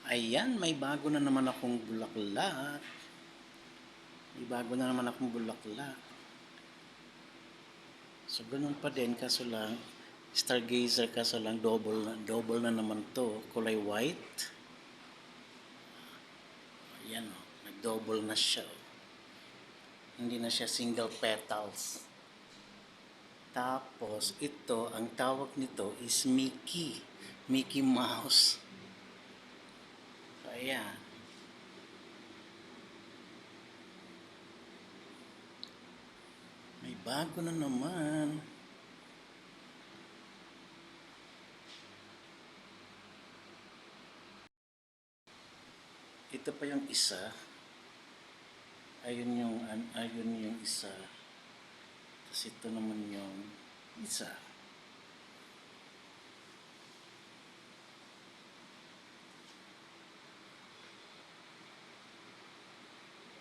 Ayan, may bago na naman akong bulaklak. May bago na naman akong bulaklak. So, ganun pa din, kaso lang, stargazer kaso lang, double na naman to. Kulay white. Ayan o, nag-double na siya. Hindi na siya single petals. Tapos, ito, ang tawag nito is Mickey. Mickey Mouse. So, ayan. May bago na naman. Ito pa yung isa. Ayun yung isa. Tapos ito naman yung isa.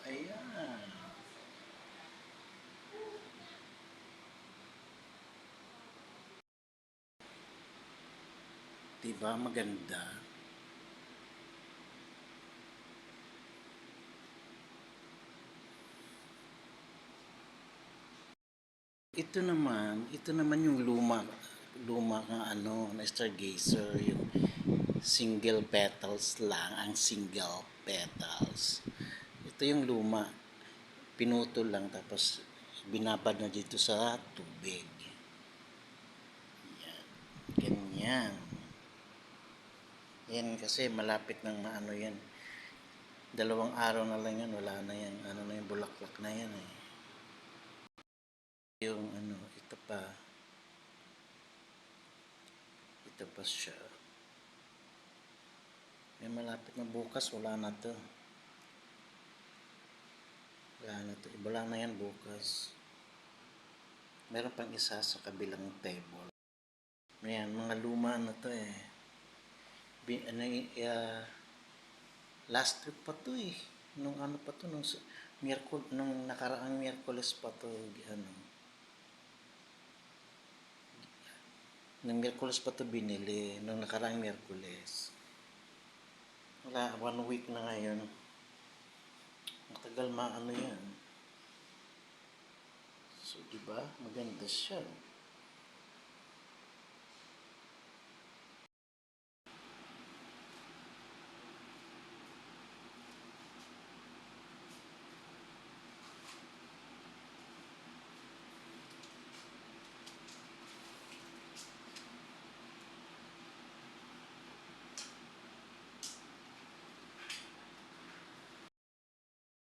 Ayan. Diba maganda? Ito naman yung luma na na stargazer, yung single petals lang, ang single petals. Ito yung luma, pinutol lang tapos binabad na dito sa tubig. Yan, ganyan. Yan kasi malapit ng maano yan. 2 araw na lang yan, wala na yan. Ano na yung bulaklak na yan eh. Yung ito pa. Ito pa siya. May malapit na bukas, wala na to. Wala na to. Iba lang na yan bukas. Meron pang isa sa kabilang table. Ayan, mga luma na to eh. Last week pa to eh. Nung pa to, nung nakaraang Miyerkules pa to, nung Miyerkules pa to binili, nung nakaraang Miyerkules. Wala, 1 week na ngayon. Matagal yan. So, diba? Maganda siya.